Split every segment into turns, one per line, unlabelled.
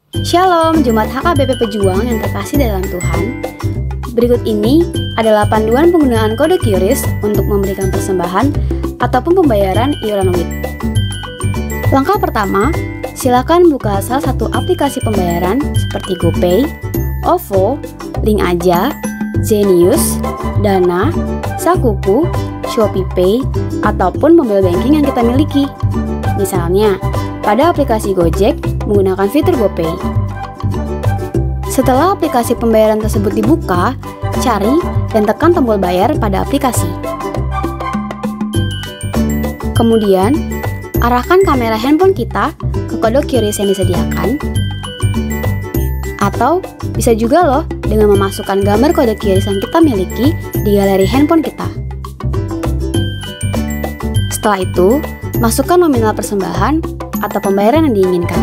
Shalom, Jemaat HKBP Pejuang yang terkasih dalam Tuhan. Berikut ini adalah panduan penggunaan kode QRIS untuk memberikan persembahan ataupun pembayaran iuran WIT. Langkah pertama, silakan buka salah satu aplikasi pembayaran seperti GoPay, OVO, Link Aja, Zenius, Dana, Sakuku, ShopeePay, ataupun mobile banking yang kita miliki. Misalnya, pada aplikasi Gojek menggunakan fitur GoPay. Setelah aplikasi pembayaran tersebut dibuka, cari dan tekan tombol bayar pada aplikasi. Kemudian, arahkan kamera handphone kita ke kode QRIS yang disediakan. Atau bisa juga loh dengan memasukkan gambar kode QRIS yang kita miliki di galeri handphone kita. Setelah itu, masukkan nominal persembahan atau pembayaran yang diinginkan.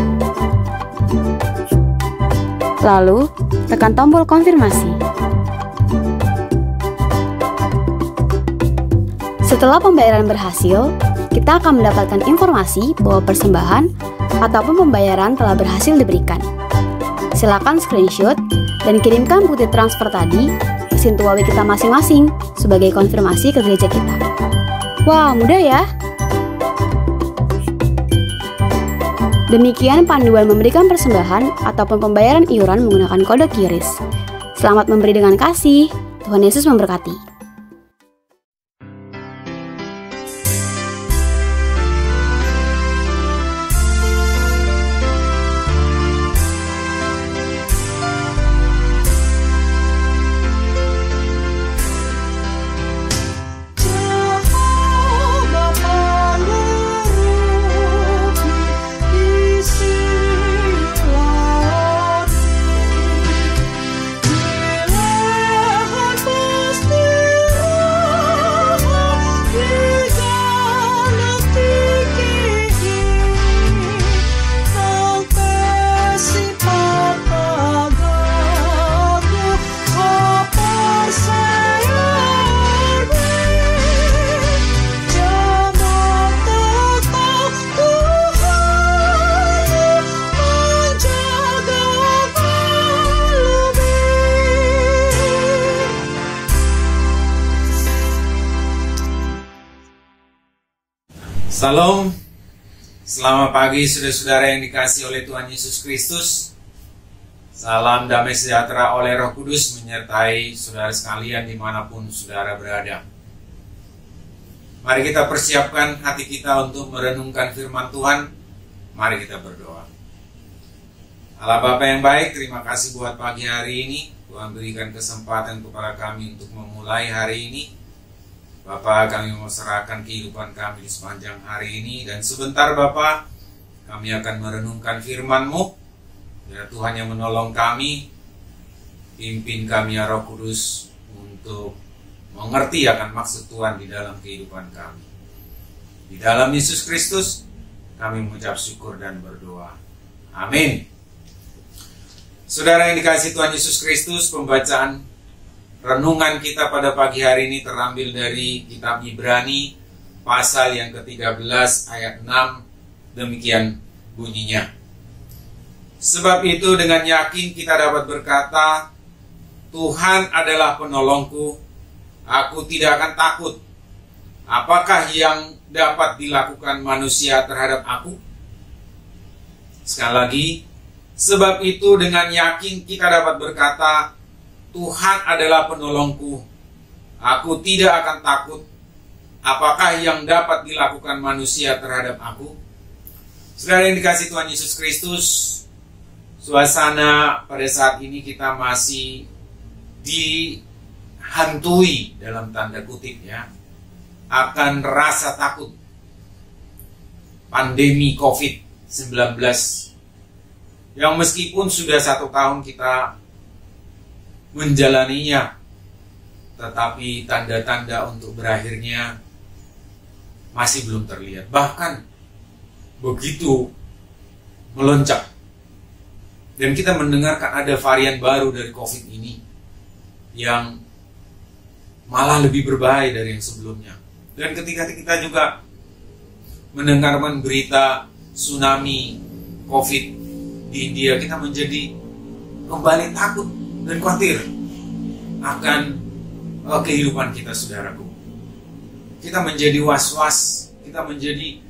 Lalu, tekan tombol konfirmasi. Setelah pembayaran berhasil, kita akan mendapatkan informasi bahwa persembahan ataupun pembayaran telah berhasil diberikan. Silakan screenshot dan kirimkan bukti transfer tadi ke Sintuawi kita masing-masing sebagai konfirmasi ke gereja kita. Wah, mudah ya? Demikian panduan memberikan persembahan ataupun pembayaran iuran menggunakan kode QRIS. Selamat memberi dengan kasih. Tuhan Yesus memberkati.
Salam, selamat pagi saudara-saudara yang dikasihi oleh Tuhan Yesus Kristus. Salam damai sejahtera oleh Roh Kudus menyertai saudara sekalian dimanapun saudara berada. Mari kita persiapkan hati kita untuk merenungkan firman Tuhan. Mari kita berdoa. Allah Bapa yang baik, terima kasih buat pagi hari ini. Tuhan berikan kesempatan kepada kami untuk memulai hari ini. Bapa, kami mau serahkan kehidupan kami di sepanjang hari ini. Dan sebentar Bapa, kami akan merenungkan firman-Mu. Ya Tuhan yang menolong kami, pimpin kami ya Roh Kudus untuk mengerti akan maksud Tuhan di dalam kehidupan kami. Di dalam Yesus Kristus, kami mengucap syukur dan berdoa. Amin. Saudara yang dikasihi Tuhan Yesus Kristus, pembacaan renungan kita pada pagi hari ini terambil dari kitab Ibrani pasal yang ke-13 ayat 6. Demikian bunyinya. Sebab itu dengan yakin kita dapat berkata, Tuhan adalah penolongku, aku tidak akan takut. Apakah yang dapat dilakukan manusia terhadap aku? Sekali lagi, sebab itu dengan yakin kita dapat berkata, Tuhan adalah penolongku, aku tidak akan takut. Apakah yang dapat dilakukan manusia terhadap aku? Saudara yang dikasihi Tuhan Yesus Kristus, suasana pada saat ini kita masih dihantui dalam tanda kutip ya, akan rasa takut pandemi COVID-19 yang meskipun sudah 1 tahun kita menjalaninya, tetapi tanda-tanda untuk berakhirnya masih belum terlihat. Bahkan begitu melonjak. Dan kita mendengarkan ada varian baru dari COVID ini yang malah lebih berbahaya dari yang sebelumnya. Dan ketika kita juga mendengarkan berita tsunami COVID di di India, kita menjadi kembali takut dan khawatir akan kehidupan kita, saudaraku. Kita menjadi was-was, kita menjadi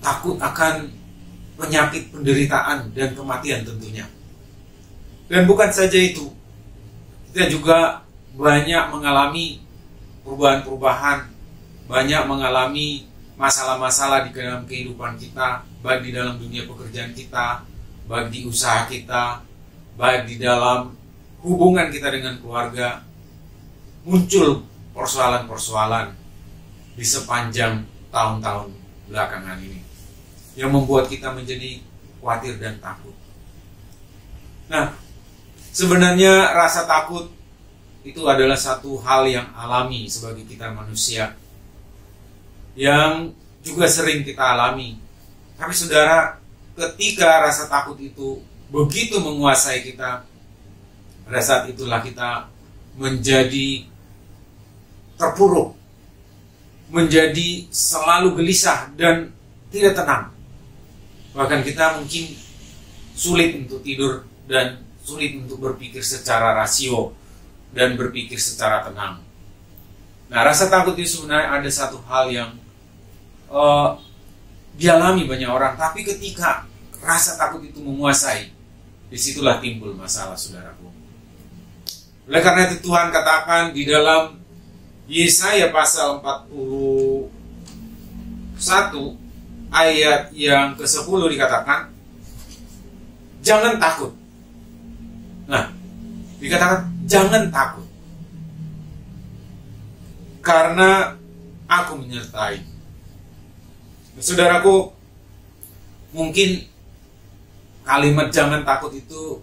takut akan penyakit, penderitaan, dan kematian tentunya. Dan bukan saja itu, kita juga banyak mengalami perubahan-perubahan, banyak mengalami masalah-masalah di dalam kehidupan kita, baik di dalam dunia pekerjaan kita, baik di usaha kita, baik di dalam hubungan kita dengan keluarga. Muncul persoalan-persoalan di sepanjang tahun-tahun belakangan ini yang membuat kita menjadi khawatir dan takut. Nah, sebenarnya rasa takut itu adalah satu hal yang alami sebagai kita manusia, yang juga sering kita alami. Tapi saudara, ketika rasa takut itu begitu menguasai kita, pada saat itulah kita menjadi terpuruk, menjadi selalu gelisah dan tidak tenang. Bahkan kita mungkin sulit untuk tidur dan sulit untuk berpikir secara rasio dan berpikir secara tenang. Nah, rasa takut itu sebenarnya ada satu hal yang dialami banyak orang, tapi ketika rasa takut itu menguasai, disitulah timbul masalah, saudaraku. Oleh karena itu Tuhan katakan di dalam Yesaya pasal 41 ayat yang ke-10 dikatakan, jangan takut. Nah, dikatakan jangan takut, karena aku menyertai. Saudaraku, mungkin kalimat jangan takut itu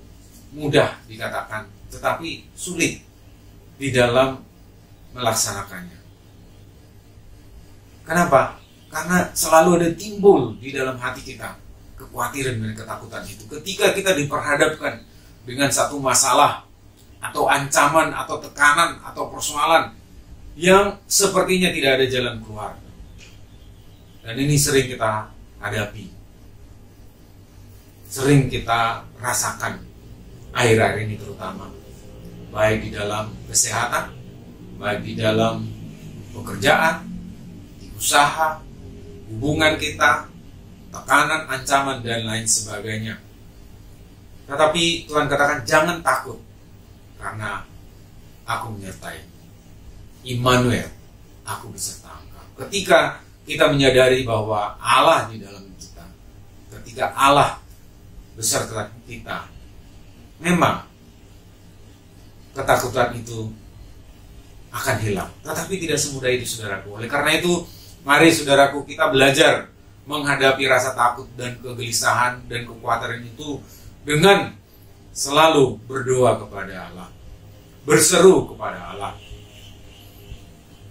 mudah dikatakan, tetapi sulit di dalam melaksanakannya. Kenapa? Karena selalu ada timbul di dalam hati kita kekhawatiran dan ketakutan itu. Ketika kita diperhadapkan dengan satu masalah atau ancaman atau tekanan atau persoalan yang sepertinya tidak ada jalan keluar. Dan ini sering kita hadapi, sering kita rasakan akhir-akhir ini terutama, baik di dalam kesehatan, baik di dalam pekerjaan, di usaha, hubungan kita, tekanan, ancaman, dan lain sebagainya. Tetapi Tuhan katakan jangan takut, karena aku menyertai. Immanuel, aku beserta engkau. Ketika kita menyadari bahwa Allah di dalam kita, ketika Allah beserta kita, memang ketakutan itu akan hilang. Tetapi tidak semudah itu, saudaraku. Oleh karena itu, mari saudaraku, kita belajar menghadapi rasa takut dan kegelisahan dan kekhawatiran itu dengan selalu berdoa kepada Allah, berseru kepada Allah,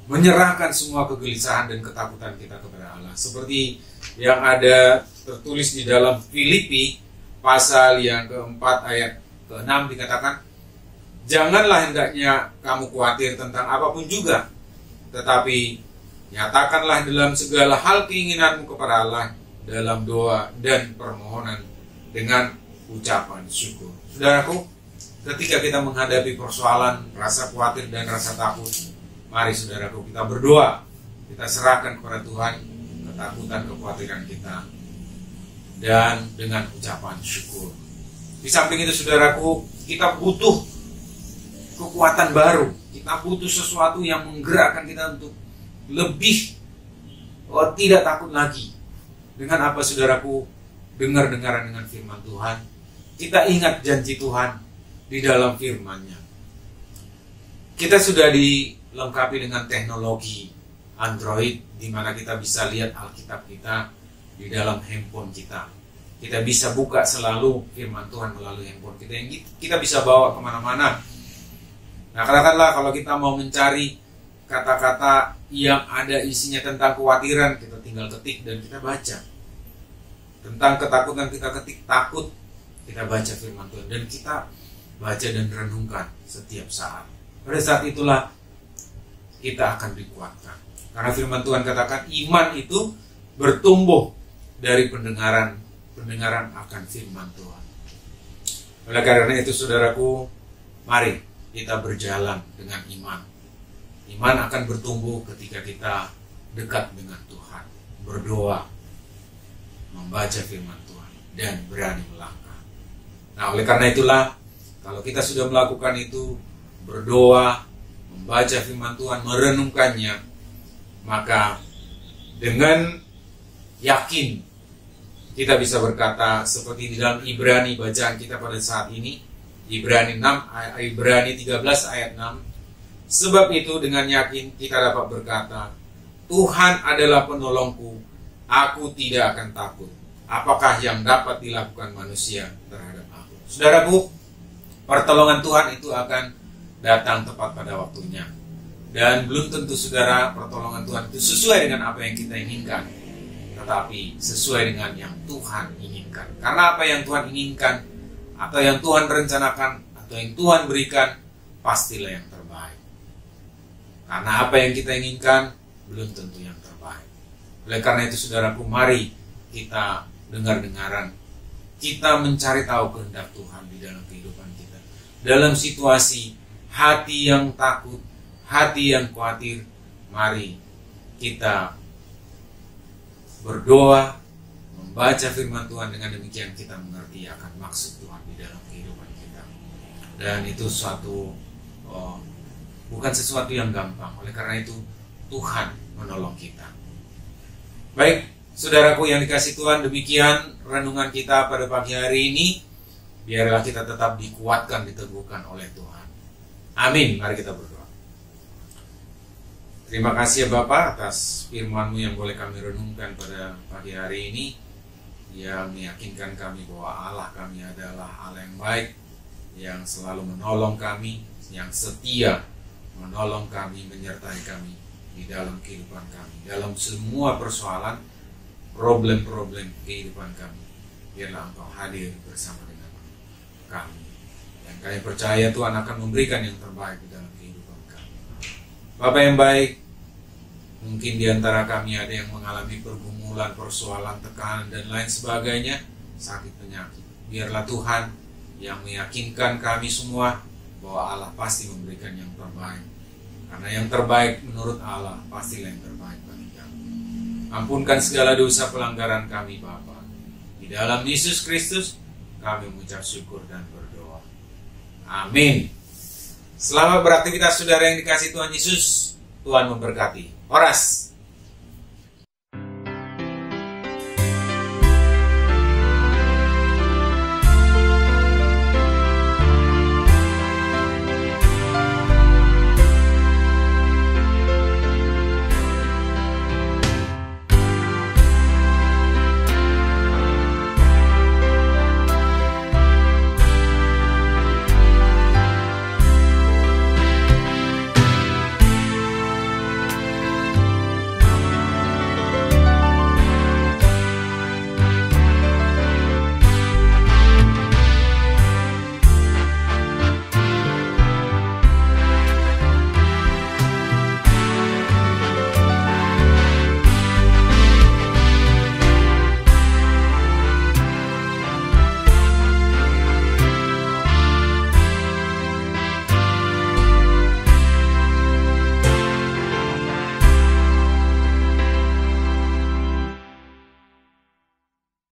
menyerahkan semua kegelisahan dan ketakutan kita kepada Allah. Seperti yang ada tertulis di dalam Filipi pasal yang keempat ayat ke-6 dikatakan, janganlah hendaknya kamu khawatir tentang apapun juga, tetapi nyatakanlah dalam segala hal keinginanmu kepada Allah dalam doa dan permohonan dengan ucapan syukur. Saudaraku, ketika kita menghadapi persoalan, rasa khawatir dan rasa takut, mari saudaraku kita berdoa, kita serahkan kepada Tuhan ketakutan, kekhawatiran kita, dan dengan ucapan syukur. Di samping itu saudaraku, kita butuh kekuatan baru. Kita butuh sesuatu yang menggerakkan kita untuk lebih tidak takut lagi. Dengan apa, saudaraku? Dengar-dengaran dengan firman Tuhan. Kita ingat janji Tuhan di dalam firman-Nya. Kita sudah dilengkapi dengan teknologi Android, di mana kita bisa lihat Alkitab kita di dalam handphone kita. Kita bisa buka selalu firman Tuhan melalui handphone kita, yang kita bisa bawa kemana-mana. Nah, katakanlah kalau kita mau mencari kata-kata yang ada isinya tentang kekhawatiran, kita tinggal ketik dan kita baca. Tentang ketakutan kita ketik takut, kita baca firman Tuhan dan kita baca dan renungkan setiap saat. Pada saat itulah kita akan dikuatkan. Karena firman Tuhan katakan iman itu bertumbuh dari pendengaran akan firman Tuhan. Oleh karena itu saudaraku, mari kita berjalan dengan iman. Iman akan bertumbuh ketika kita dekat dengan Tuhan, berdoa, membaca firman Tuhan, dan berani melangkah. Nah, oleh karena itulah, kalau kita sudah melakukan itu, berdoa, membaca firman Tuhan, merenungkannya, maka dengan yakin kita bisa berkata seperti di dalam Ibrani bacaan kita pada saat ini, Ibrani 13 ayat 6. Sebab itu dengan yakin kita dapat berkata, Tuhan adalah penolongku, aku tidak akan takut. Apakah yang dapat dilakukan manusia terhadap aku? Saudaraku, pertolongan Tuhan itu akan datang tepat pada waktunya. Dan belum tentu saudara pertolongan Tuhan itu sesuai dengan apa yang kita inginkan, tetapi sesuai dengan yang Tuhan inginkan. Karena apa yang Tuhan inginkan, atau yang Tuhan rencanakan, atau yang Tuhan berikan, pastilah yang terbaik. Karena apa yang kita inginkan belum tentu yang terbaik. Oleh karena itu saudaraku, mari kita dengar-dengaran, kita mencari tahu kehendak Tuhan di dalam kehidupan kita. Dalam situasi hati yang takut, hati yang khawatir, mari kita berdoa, membaca firman Tuhan. Dengan demikian kita mengerti akan maksud Tuhan di dalam kehidupan kita. Dan itu bukan sesuatu yang gampang. Oleh karena itu Tuhan menolong kita. Baik, saudaraku yang dikasih Tuhan, demikian renungan kita pada pagi hari ini. Biarlah kita tetap dikuatkan, diteguhkan oleh Tuhan. Amin. Mari kita berdoa. Terima kasih ya Bapa atas firman-Mu yang boleh kami renungkan pada pagi hari ini, yang meyakinkan kami bahwa Allah kami adalah Allah yang baik, yang selalu menolong kami, yang setia menolong kami, menyertai kami di dalam kehidupan kami, dalam semua persoalan, problem-problem kehidupan kami. Biarlah Engkau hadir bersama dengan kami, dan kami percaya Tuhan akan memberikan yang terbaik di dalam kehidupan kami. Bapa yang baik, mungkin di antara kami ada yang mengalami pergumulan, persoalan, tekanan, dan lain sebagainya, sakit, penyakit. Biarlah Tuhan yang meyakinkan kami semua bahwa Allah pasti memberikan yang terbaik. Karena yang terbaik menurut Allah pastilah yang terbaik bagi kami. Ampunkan segala dosa pelanggaran kami Bapa. Di dalam Yesus Kristus kami mengucap syukur dan berdoa. Amin. Selamat beraktivitas saudara yang dikasihi Tuhan Yesus. Tuhan memberkati. Horas.